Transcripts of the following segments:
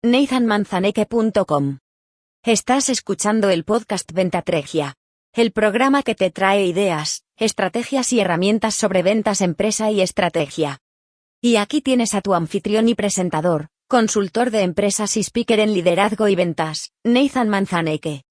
nathanmanzaneque.com. Estás escuchando el podcast Ventatregia, el programa que te trae ideas, estrategias y herramientas sobre ventas, empresa y estrategia. Y aquí tienes a tu anfitrión y presentador, consultor de empresas y speaker en liderazgo y ventas, Nathan Manzaneque.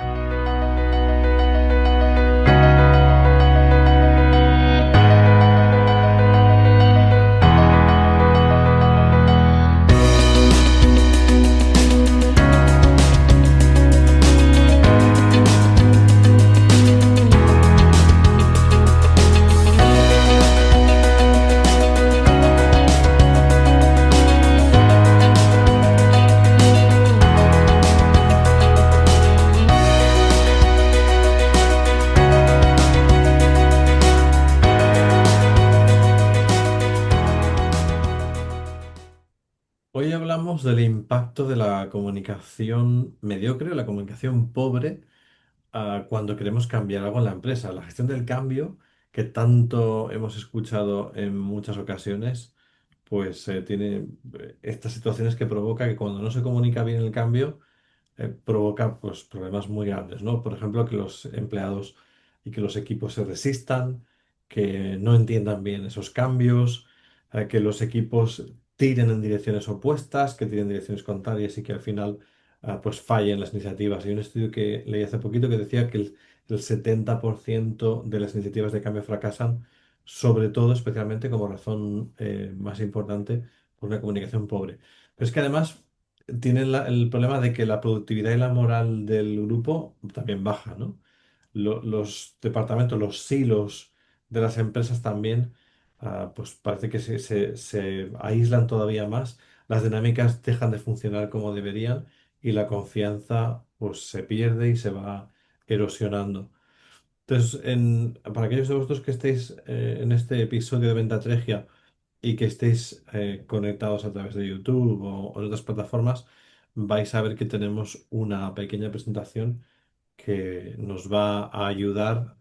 Hoy hablamos del impacto de la comunicación mediocre o la comunicación pobre cuando queremos cambiar algo en la empresa. La gestión del cambio, que tanto hemos escuchado en muchas ocasiones, pues tiene estas situaciones que provoca que cuando no se comunica bien el cambio, provoca pues, problemas muy grandes, ¿no? Por ejemplo, que los empleados y que los equipos se resistan, que no entiendan bien esos cambios, que los equipos tiren en direcciones opuestas, que tiren en direcciones contrarias y que al final pues fallen las iniciativas. Hay un estudio que leí hace poquito que decía que el 70% de las iniciativas de cambio fracasan, sobre todo, especialmente como razón más importante, por una comunicación pobre. Pero es que además tienen el problema de que la productividad y la moral del grupo también baja, ¿no? Los departamentos, los silos de las empresas también, pues parece que se aíslan todavía más, las dinámicas dejan de funcionar como deberían y la confianza pues se pierde y se va erosionando. Entonces, para aquellos de vosotros que estéis en este episodio de Ventatregia y que estéis conectados a través de YouTube o en otras plataformas, vais a ver que tenemos una pequeña presentación que nos va a ayudar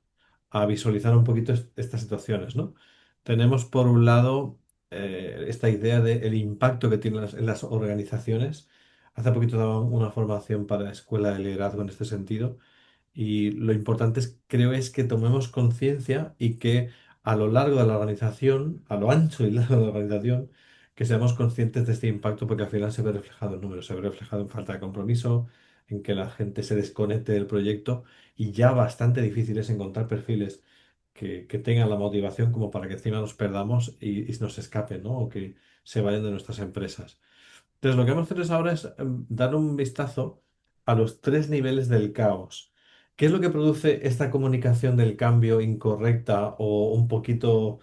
a visualizar un poquito estas situaciones, ¿no? Tenemos por un lado esta idea del impacto que tiene en las organizaciones. Hace poquito daba una formación para escuela de liderazgo en este sentido y lo importante creo es que tomemos conciencia y que a lo largo de la organización, a lo ancho y largo de la organización, que seamos conscientes de este impacto porque al final se ve reflejado en números, se ve reflejado en falta de compromiso, en que la gente se desconecte del proyecto y ya bastante difícil es encontrar perfiles que tengan la motivación como para que encima nos perdamos y nos escapen, ¿no? O que se vayan de nuestras empresas. Entonces, lo que vamos a hacer ahora es dar un vistazo a los tres niveles del caos. ¿Qué es lo que produce esta comunicación del cambio incorrecta o un poquito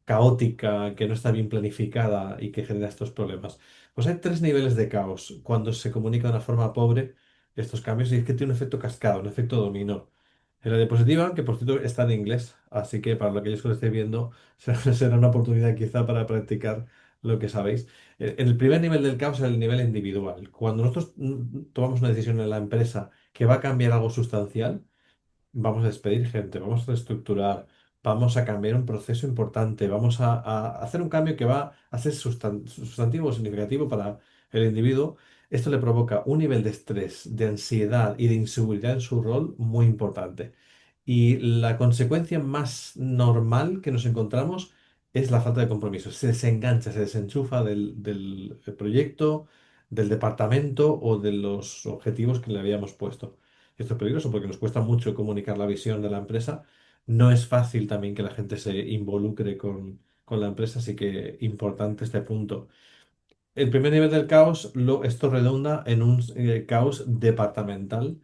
caótica, que no está bien planificada y que genera estos problemas? Pues hay tres niveles de caos cuando se comunica de una forma pobre estos cambios y es que tiene un efecto cascada, un efecto dominó. En la diapositiva, que por cierto está en inglés, así que para aquellos que lo estéis viendo, será una oportunidad quizá para practicar lo que sabéis. En el primer nivel del caos es el nivel individual. Cuando nosotros tomamos una decisión en la empresa que va a cambiar algo sustancial, vamos a despedir gente, vamos a reestructurar, vamos a cambiar un proceso importante, vamos a hacer un cambio que va a ser sustantivo o significativo para el individuo. Esto le provoca un nivel de estrés, de ansiedad y de inseguridad en su rol muy importante. Y la consecuencia más normal que nos encontramos es la falta de compromiso. Se desengancha, se desenchufa del proyecto, del departamento o de los objetivos que le habíamos puesto. Esto es peligroso porque nos cuesta mucho comunicar la visión de la empresa. No es fácil también que la gente se involucre con la empresa, así que importante este punto. El primer nivel del caos, esto redunda en un caos departamental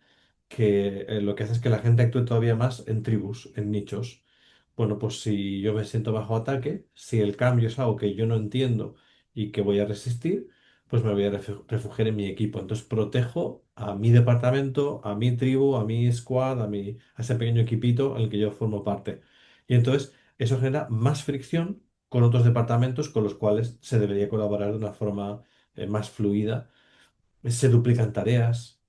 que lo que hace es que la gente actúe todavía más en tribus, en nichos. Bueno, pues si yo me siento bajo ataque, si el cambio es algo que yo no entiendo y que voy a resistir, pues me voy a refugiar en mi equipo. Entonces protejo a mi departamento, a mi tribu, a mi squad, a ese pequeño equipito en el que yo formo parte. Y entonces eso genera más fricción con otros departamentos con los cuales se debería colaborar de una forma más fluida. Se duplican tareas,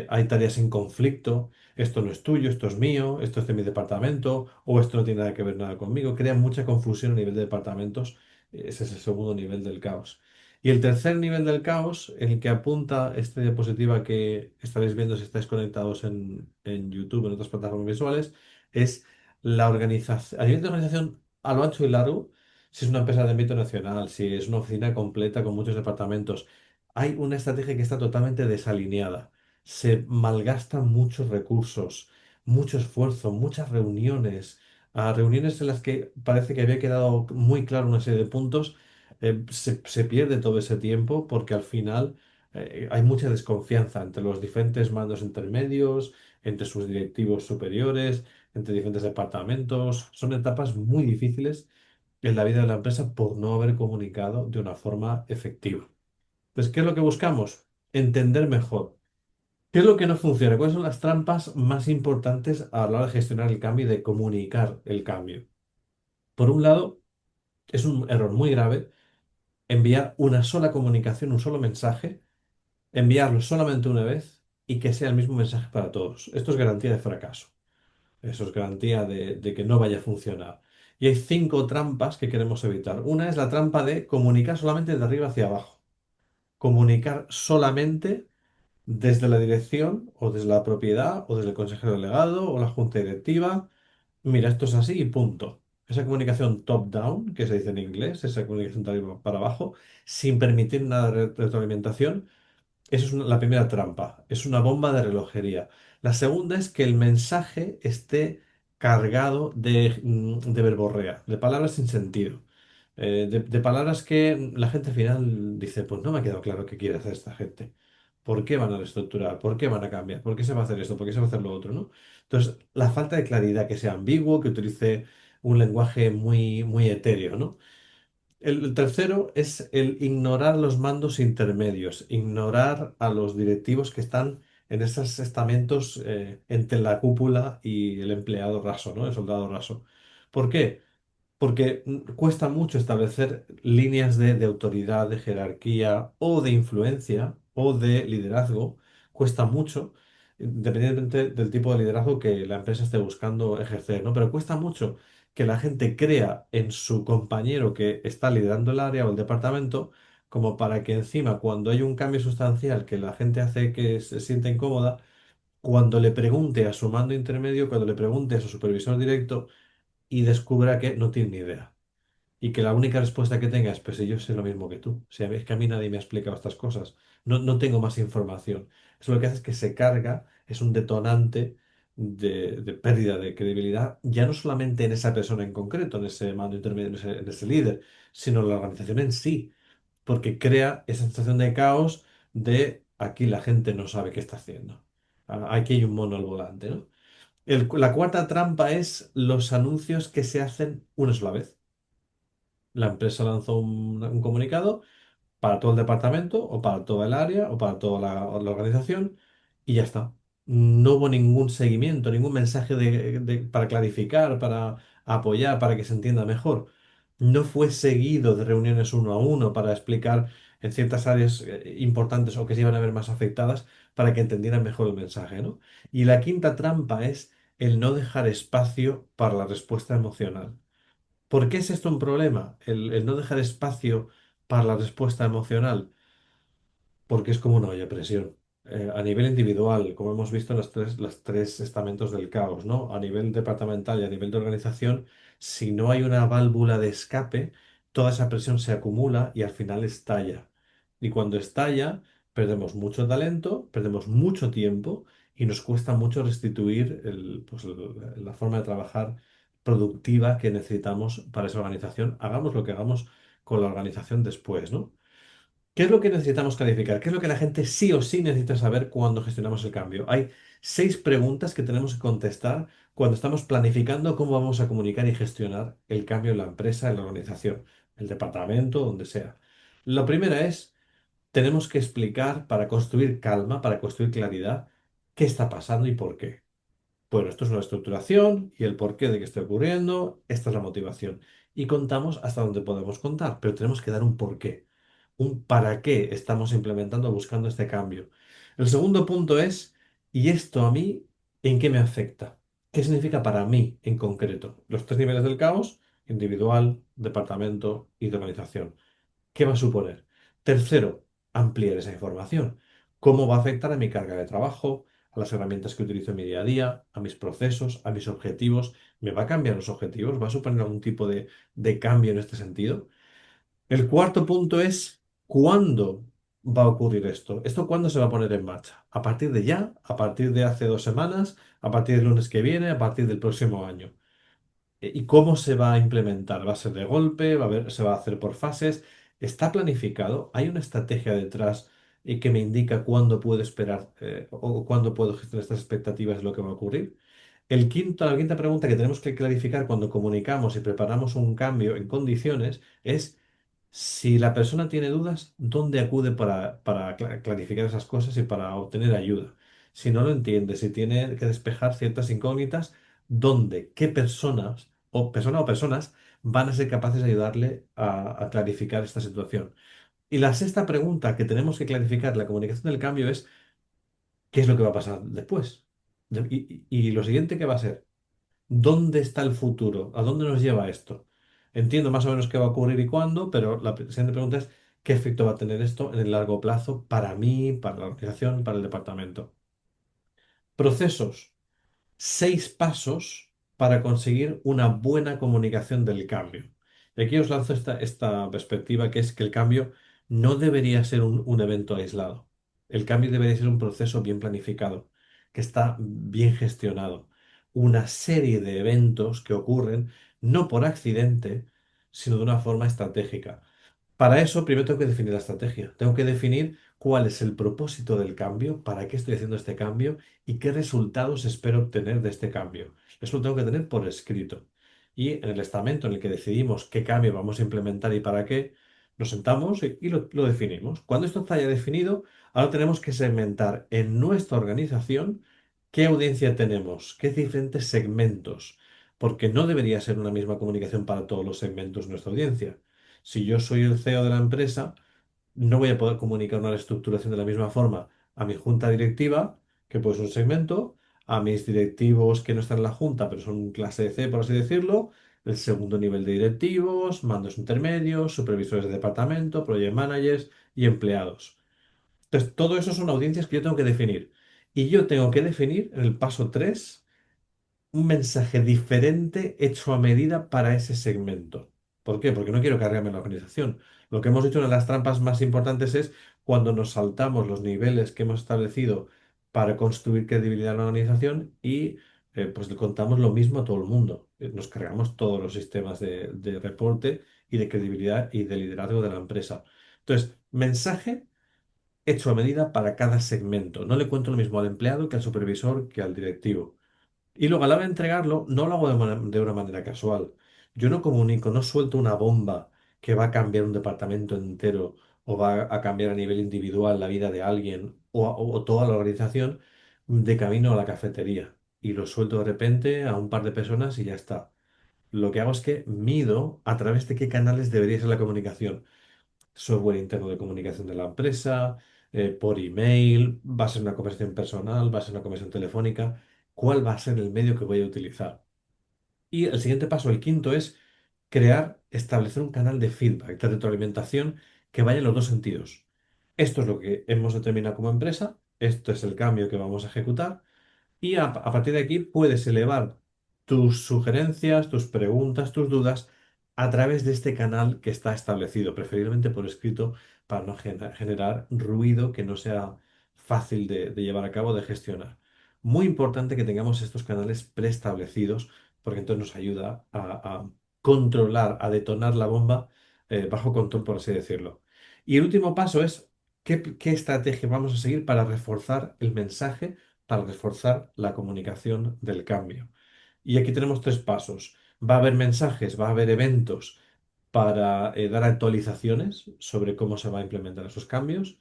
hay tareas en conflicto, esto no es tuyo, esto es mío, esto es de mi departamento, o esto no tiene nada que ver nada conmigo. Crea mucha confusión a nivel de departamentos, ese es el segundo nivel del caos. Y el tercer nivel del caos, en el que apunta esta diapositiva que estaréis viendo si estáis conectados en YouTube, en otras plataformas visuales, es la organización. A nivel de organización, a lo ancho y largo, si es una empresa de ámbito nacional, si es una oficina completa con muchos departamentos, hay una estrategia que está totalmente desalineada. Se malgastan muchos recursos, mucho esfuerzo, muchas reuniones, reuniones en las que parece que había quedado muy claro una serie de puntos, se pierde todo ese tiempo porque al final hay mucha desconfianza entre los diferentes mandos intermedios, entre sus directivos superiores, entre diferentes departamentos. Son etapas muy difíciles en la vida de la empresa por no haber comunicado de una forma efectiva. Entonces, ¿qué es lo que buscamos? Entender mejor. ¿Qué es lo que no funciona? ¿Cuáles son las trampas más importantes a la hora de gestionar el cambio y de comunicar el cambio? Por un lado, es un error muy grave enviar una sola comunicación, un solo mensaje, enviarlo solamente una vez y que sea el mismo mensaje para todos. Esto es garantía de fracaso. Eso es garantía de que no vaya a funcionar. Y hay 5 trampas que queremos evitar. Una es la trampa de comunicar solamente de arriba hacia abajo. Comunicar solamente desde la dirección o desde la propiedad o desde el consejero delegado o la junta directiva. Mira, esto es así y punto. Esa comunicación top-down, que se dice en inglés, esa comunicación de arriba para abajo, sin permitir nada de retroalimentación, eso es la primera trampa, es una bomba de relojería. La segunda es que el mensaje esté cargado de verborrea, de palabras sin sentido, de palabras que la gente al final dice, pues no me ha quedado claro qué quiere hacer esta gente. ¿Por qué van a reestructurar? ¿Por qué van a cambiar? ¿Por qué se va a hacer esto? ¿Por qué se va a hacer lo otro? ¿No? Entonces, la falta de claridad, que sea ambiguo, que utilice un lenguaje muy, muy etéreo, ¿no? El tercero es el ignorar los mandos intermedios, ignorar a los directivos que están en esos estamentos entre la cúpula y el empleado raso, ¿no? El soldado raso. ¿Por qué? Porque cuesta mucho establecer líneas de autoridad, de jerarquía o de influencia o de liderazgo. Cuesta mucho, independientemente del tipo de liderazgo que la empresa esté buscando ejercer, ¿no? Pero cuesta mucho que la gente crea en su compañero que está liderando el área o el departamento, como para que encima, cuando hay un cambio sustancial que la gente hace que se sienta incómoda, cuando le pregunte a su mando intermedio, cuando le pregunte a su supervisor directo, y descubra que no tiene ni idea. Y que la única respuesta que tenga es, pues yo sé lo mismo que tú. O sea, es que a mí nadie me ha explicado estas cosas. No tengo más información. Eso lo que hace es que se carga, es un detonante de pérdida de credibilidad, ya no solamente en esa persona en concreto, en ese mando intermedio, en ese líder, sino en la organización en sí. Porque crea esa sensación de caos de aquí la gente no sabe qué está haciendo. Aquí hay un mono al volante, ¿no? La cuarta trampa es los anuncios que se hacen una sola vez. La empresa lanzó un comunicado para todo el departamento o para toda el área o para toda la organización y ya está. No hubo ningún seguimiento, ningún mensaje para clarificar, para apoyar, para que se entienda mejor. No fue seguido de reuniones uno a uno para explicar en ciertas áreas importantes o que se iban a ver más afectadas para que entendieran mejor el mensaje, ¿no? Y la quinta trampa es el no dejar espacio para la respuesta emocional. ¿Por qué es esto un problema? El no dejar espacio para la respuesta emocional, porque es como una olla a presión. A nivel individual, como hemos visto en los tres estamentos del caos, ¿no? A nivel departamental y a nivel de organización, si no hay una válvula de escape, toda esa presión se acumula y al final estalla. Y cuando estalla, perdemos mucho talento, perdemos mucho tiempo y nos cuesta mucho restituir la forma de trabajar productiva que necesitamos para esa organización. Hagamos lo que hagamos con la organización después, ¿no? ¿Qué es lo que necesitamos clarificar? ¿Qué es lo que la gente sí o sí necesita saber cuando gestionamos el cambio? Hay 6 preguntas que tenemos que contestar cuando estamos planificando cómo vamos a comunicar y gestionar el cambio en la empresa, en la organización, el departamento, donde sea. La primera es, tenemos que explicar para construir calma, para construir claridad, qué está pasando y por qué. Bueno, esto es una estructuración y el porqué de que esté ocurriendo, esta es la motivación. Y contamos hasta donde podemos contar, pero tenemos que dar un porqué, un para qué estamos implementando, buscando este cambio. El segundo punto es, ¿y esto a mí en qué me afecta? ¿Qué significa para mí en concreto? Los 3 niveles del caos, individual, departamento y de organización. ¿Qué va a suponer? Tercero, ampliar esa información. ¿Cómo va a afectar a mi carga de trabajo, a las herramientas que utilizo en mi día a día, a mis procesos, a mis objetivos? ¿Me va a cambiar los objetivos? ¿Va a suponer algún tipo de cambio en este sentido? El cuarto punto es ¿cuándo va a ocurrir esto? ¿Esto cuándo se va a poner en marcha? ¿A partir de ya? ¿A partir de hace 2 semanas? ¿A partir del lunes que viene? ¿A partir del próximo año? ¿Y cómo se va a implementar? ¿Va a ser de golpe? ¿Se va a hacer por fases? ¿Está planificado? ¿Hay una estrategia detrás que me indica cuándo puedo esperar o cuándo puedo gestionar estas expectativas de lo que va a ocurrir? La quinta pregunta que tenemos que clarificar cuando comunicamos y preparamos un cambio en condiciones es si la persona tiene dudas, ¿dónde acude para clarificar esas cosas y para obtener ayuda? Si no lo entiende, si tiene que despejar ciertas incógnitas, ¿dónde? ¿Qué persona o personas van a ser capaces de ayudarle a clarificar esta situación? Y la sexta pregunta que tenemos que clarificar en la comunicación del cambio es ¿qué es lo que va a pasar después? Y lo siguiente que va a ser, ¿dónde está el futuro? ¿A dónde nos lleva esto? Entiendo más o menos qué va a ocurrir y cuándo, pero la siguiente pregunta es ¿qué efecto va a tener esto en el largo plazo para mí, para la organización, para el departamento? Procesos. 6 pasos para conseguir una buena comunicación del cambio. Y aquí os lanzo esta perspectiva que es que el cambio no debería ser un evento aislado. El cambio debería ser un proceso bien planificado, que está bien gestionado. Una serie de eventos que ocurren no por accidente, sino de una forma estratégica. Para eso, primero tengo que definir la estrategia. Tengo que definir cuál es el propósito del cambio, para qué estoy haciendo este cambio y qué resultados espero obtener de este cambio. Eso lo tengo que tener por escrito. Y en el estamento en el que decidimos qué cambio vamos a implementar y para qué, nos sentamos y lo definimos. Cuando esto está ya definido, ahora tenemos que segmentar en nuestra organización qué audiencia tenemos, qué diferentes segmentos, porque no debería ser una misma comunicación para todos los segmentos de nuestra audiencia. Si yo soy el CEO de la empresa, no voy a poder comunicar una reestructuración de la misma forma a mi junta directiva, que puede ser un segmento, a mis directivos que no están en la junta, pero son clase C, por así decirlo, el segundo nivel de directivos, mandos intermedios, supervisores de departamento, project managers y empleados. Entonces, todo eso son audiencias que yo tengo que definir. Y yo tengo que definir en el paso 3 un mensaje diferente hecho a medida para ese segmento. ¿Por qué? Porque no quiero cargarme la organización. Lo que hemos dicho, una de las trampas más importantes es cuando nos saltamos los niveles que hemos establecido para construir credibilidad en la organización y pues le contamos lo mismo a todo el mundo. Nos cargamos todos los sistemas de reporte y de credibilidad y de liderazgo de la empresa. Entonces, mensaje hecho a medida para cada segmento. No le cuento lo mismo al empleado que al supervisor que al directivo. Y luego a la hora de entregarlo, no lo hago de una manera casual. Yo no comunico, no suelto una bomba que va a cambiar un departamento entero o va a cambiar a nivel individual la vida de alguien o toda la organización de camino a la cafetería. Y lo suelto de repente a un par de personas y ya está. Lo que hago es que mido a través de qué canales debería ser la comunicación. Software interno de comunicación de la empresa, por email, va a ser una conversación personal, va a ser una conversación telefónica, cuál va a ser el medio que voy a utilizar. Y el siguiente paso, el quinto, es establecer un canal de feedback, de retroalimentación que vaya en los dos sentidos. Esto es lo que hemos determinado como empresa, esto es el cambio que vamos a ejecutar y a partir de aquí puedes elevar tus sugerencias, tus preguntas, tus dudas a través de este canal que está establecido, preferiblemente por escrito, para no generar ruido que no sea fácil de llevar a cabo, de gestionar. Muy importante que tengamos estos canales preestablecidos, porque entonces nos ayuda a controlar, a detonar la bomba bajo control, por así decirlo. Y el último paso es qué estrategia vamos a seguir para reforzar el mensaje, para reforzar la comunicación del cambio. Y aquí tenemos 3 pasos. Va a haber mensajes, va a haber eventos para dar actualizaciones sobre cómo se va a implementar esos cambios.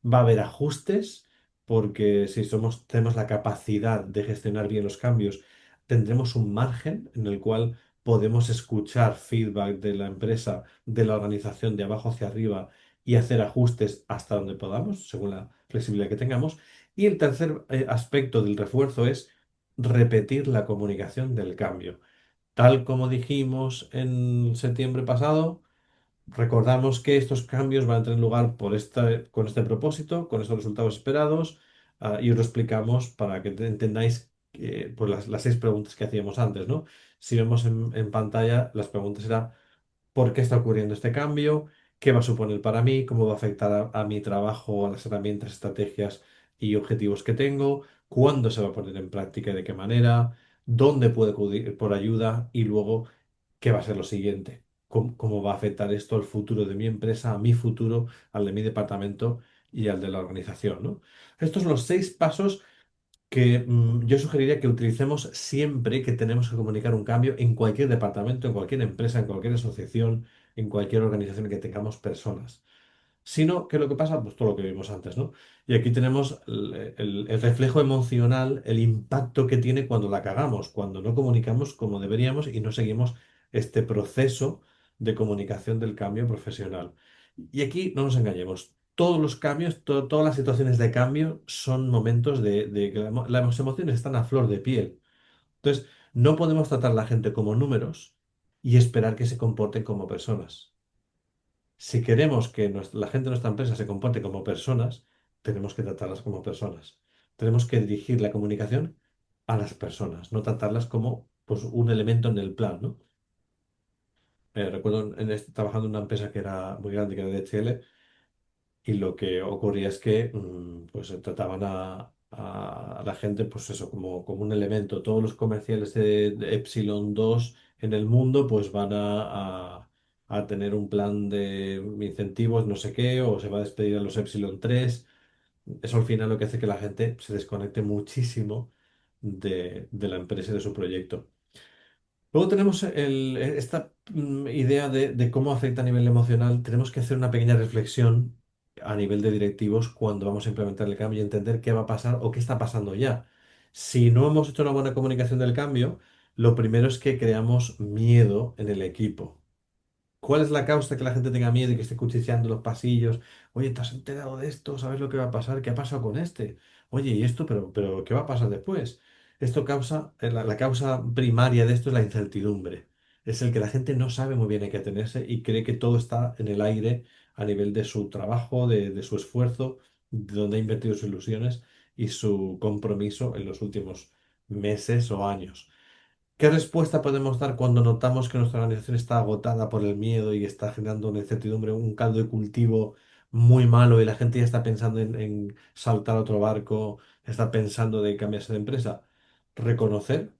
Va a haber ajustes, porque si tenemos la capacidad de gestionar bien los cambios, tendremos un margen en el cual podemos escuchar feedback de la empresa, de la organización, de abajo hacia arriba y hacer ajustes hasta donde podamos, según la flexibilidad que tengamos. Y el tercer aspecto del refuerzo es repetir la comunicación del cambio. Tal como dijimos en septiembre pasado, Recordamos que estos cambios van a tener lugar con este propósito, con estos resultados esperados, y os lo explicamos para que entendáis pues las 6 preguntas que hacíamos antes, ¿no? Si vemos en pantalla, las preguntas eran por qué está ocurriendo este cambio, qué va a suponer para mí, cómo va a afectar a mi trabajo, a las herramientas, estrategias y objetivos que tengo, cuándo se va a poner en práctica y de qué manera, dónde puedo acudir por ayuda y luego qué va a ser lo siguiente, cómo va a afectar esto al futuro de mi empresa, a mi futuro, al de mi departamento y al de la organización, ¿no? Estos son los 6 pasos que yo sugeriría que utilicemos siempre que tenemos que comunicar un cambio en cualquier departamento, en cualquier empresa, en cualquier asociación, en cualquier organización en que tengamos personas. Sino que lo que pasa, pues todo lo que vimos antes, ¿no? Y aquí tenemos el reflejo emocional, el impacto que tiene cuando la cagamos, cuando no comunicamos como deberíamos y no seguimos este proceso de comunicación del cambio profesional. Y aquí no nos engañemos. Todos los cambios, todas las situaciones de cambio son momentos de que las emociones están a flor de piel. Entonces, no podemos tratar a la gente como números y esperar que se comporten como personas. Si queremos que la gente de nuestra empresa se comporte como personas, tenemos que tratarlas como personas. Tenemos que dirigir la comunicación a las personas, no tratarlas como pues, un elemento en el plan, ¿no? Recuerdo trabajando en una empresa que era muy grande, que era de DHL, y lo que ocurría es que pues trataban a la gente, pues eso, como un elemento. Todos los comerciales de Epsilon 2 en el mundo, pues van a tener un plan de incentivos, no sé qué, o se va a despedir a los Epsilon 3. Eso al final lo que hace que la gente se desconecte muchísimo de la empresa y de su proyecto. Luego tenemos esta idea de cómo afecta a nivel emocional. Tenemos que hacer una pequeña reflexión a nivel de directivos cuando vamos a implementar el cambio y entender qué va a pasar o qué está pasando ya. Si no hemos hecho una buena comunicación del cambio, lo primero es que creamos miedo en el equipo. ¿Cuál es la causa que la gente tenga miedo y que esté cuchicheando en los pasillos? Oye, ¿te has enterado de esto? ¿Sabes lo que va a pasar? ¿Qué ha pasado con este? Oye, ¿y esto? Pero ¿qué va a pasar después? Esto causa, la causa primaria de esto es la incertidumbre. Es el que la gente no sabe muy bien a qué atenerse y cree que todo está en el aire a nivel de su trabajo, de su esfuerzo, de donde ha invertido sus ilusiones y su compromiso en los últimos meses o años. ¿Qué respuesta podemos dar cuando notamos que nuestra organización está agotada por el miedo y está generando una incertidumbre, un caldo de cultivo muy malo y la gente ya está pensando en saltar a otro barco, está pensando de cambiarse de empresa? Reconocer,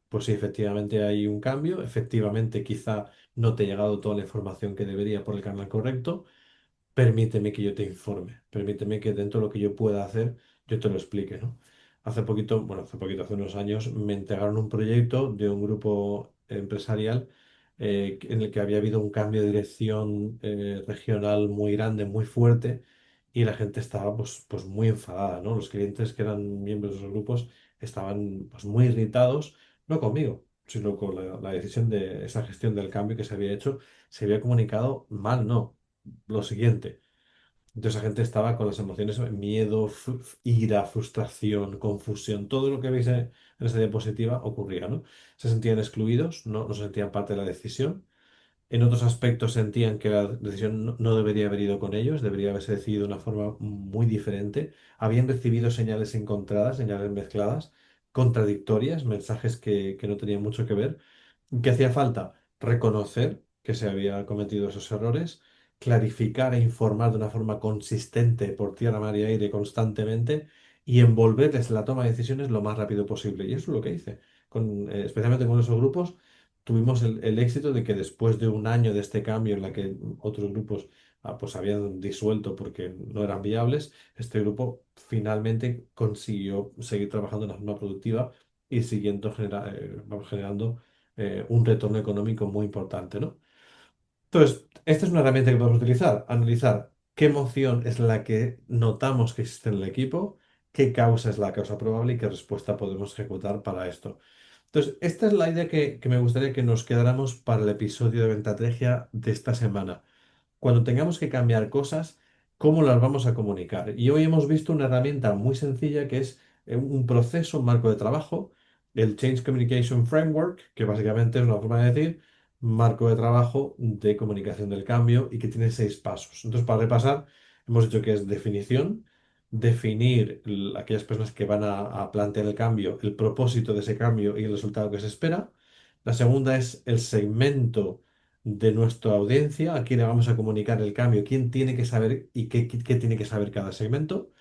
pues si efectivamente hay un cambio, efectivamente quizá no te ha llegado toda la información que debería por el canal correcto. Permíteme que yo te informe, permíteme que dentro de lo que yo pueda hacer, yo te lo explique, ¿no? Hace poquito, hace unos años, me entregaron un proyecto de un grupo empresarial en el que había habido un cambio de dirección regional muy grande, muy fuerte, y la gente estaba pues muy enfadada, ¿no? Los clientes que eran miembros de esos grupos estaban pues muy irritados, no conmigo, sino con la decisión de esa gestión del cambio que se había hecho, se había comunicado mal, ¿no? Lo siguiente. Entonces la gente estaba con las emociones, miedo, ira, frustración, confusión, todo lo que veis en esa diapositiva ocurría, ¿no? Se sentían excluidos, no se sentían parte de la decisión. En otros aspectos sentían que la decisión no debería haber ido con ellos, debería haberse decidido de una forma muy diferente. Habían recibido señales encontradas, señales mezcladas, contradictorias, mensajes que no tenían mucho que ver. ¿Qué hacía falta? Reconocer que se había cometido esos errores, clarificar e informar de una forma consistente por tierra, mar y aire constantemente y envolverles en la toma de decisiones lo más rápido posible. Y eso es lo que hice. Especialmente con esos grupos, tuvimos el éxito de que después de un año de este cambio en la que otros grupos pues habían disuelto porque no eran viables, este grupo finalmente consiguió seguir trabajando de una forma productiva y siguiendo vamos, generando un retorno económico muy importante, ¿no? Entonces, esta es una herramienta que podemos utilizar, analizar qué emoción es la que notamos que existe en el equipo, qué causa es la causa probable y qué respuesta podemos ejecutar para esto. Entonces, esta es la idea que me gustaría que nos quedáramos para el episodio de Ventatrigia de esta semana. Cuando tengamos que cambiar cosas, ¿cómo las vamos a comunicar? Y hoy hemos visto una herramienta muy sencilla que es un proceso, un marco de trabajo, el Change Communication Framework, que básicamente es una forma de decir, marco de trabajo de comunicación del cambio y que tiene 6 pasos. Entonces, para repasar, hemos dicho que es definición, definir aquellas personas que van a plantear el cambio, el propósito de ese cambio y el resultado que se espera. La segunda es el segmento de nuestra audiencia, a quién le vamos a comunicar el cambio, quién tiene que saber y qué tiene que saber cada segmento.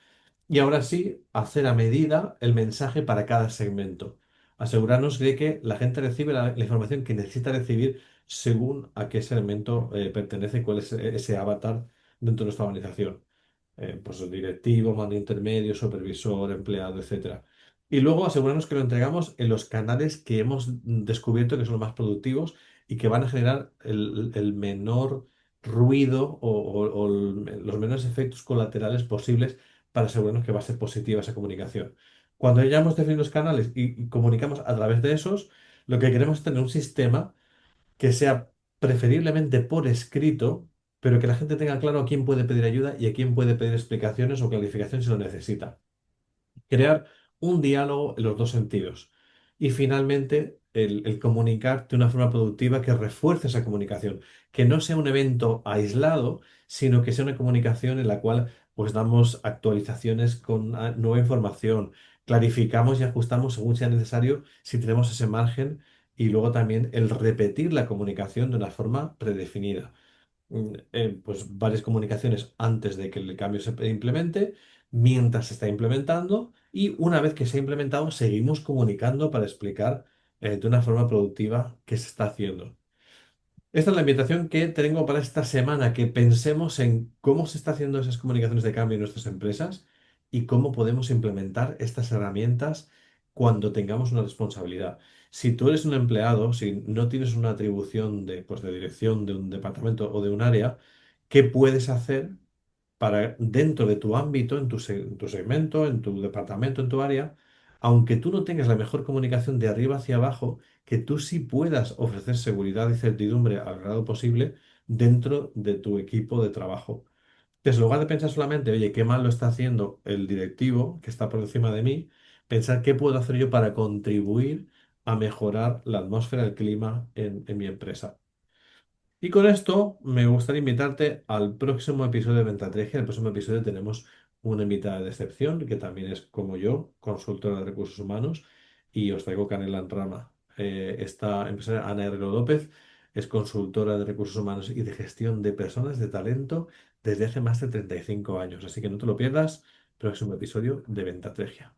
Y ahora sí, hacer a medida el mensaje para cada segmento. Asegurarnos de que la gente recibe la información que necesita recibir según a qué segmento pertenece, cuál es ese avatar dentro de nuestra organización. Pues directivo, mando intermedio, supervisor, empleado, etcétera. Y luego asegurarnos que lo entregamos en los canales que hemos descubierto que son los más productivos y que van a generar el menor ruido o los menores efectos colaterales posibles para asegurarnos que va a ser positiva esa comunicación. Cuando ya hemos definido los canales y comunicamos a través de esos, lo que queremos es tener un sistema que sea preferiblemente por escrito, pero que la gente tenga claro a quién puede pedir ayuda y a quién puede pedir explicaciones o clarificación si lo necesita. Crear un diálogo en los dos sentidos. Y finalmente, el comunicar de una forma productiva que refuerce esa comunicación, que no sea un evento aislado, sino que sea una comunicación en la cual pues damos actualizaciones con nueva información, clarificamos y ajustamos según sea necesario si tenemos ese margen y luego también el repetir la comunicación de una forma predefinida. Pues varias comunicaciones antes de que el cambio se implemente, mientras se está implementando y una vez que se ha implementado seguimos comunicando para explicar de una forma productiva qué se está haciendo. Esta es la invitación que tengo para esta semana, que pensemos en cómo se está haciendo esas comunicaciones de cambio en nuestras empresas y cómo podemos implementar estas herramientas cuando tengamos una responsabilidad. Si tú eres un empleado, si no tienes una atribución de dirección de un departamento o de un área, ¿qué puedes hacer para dentro de tu ámbito, en tu segmento, en tu departamento, en tu área, aunque tú no tengas la mejor comunicación de arriba hacia abajo, que tú sí puedas ofrecer seguridad y certidumbre al grado posible dentro de tu equipo de trabajo? Entonces, en lugar de pensar solamente, oye, qué mal lo está haciendo el directivo que está por encima de mí, pensar qué puedo hacer yo para contribuir a mejorar la atmósfera, el clima en mi empresa. Y con esto me gustaría invitarte al próximo episodio de Ventatrigia. En el próximo episodio tenemos una invitada de excepción que también es como yo, consultora de recursos humanos, y os traigo canela en rama. Esta empresaria, Ana Herrero López, es consultora de recursos humanos y de gestión de personas de talento desde hace más de 35 años. Así que no te lo pierdas, próximo episodio de Ventatrigia.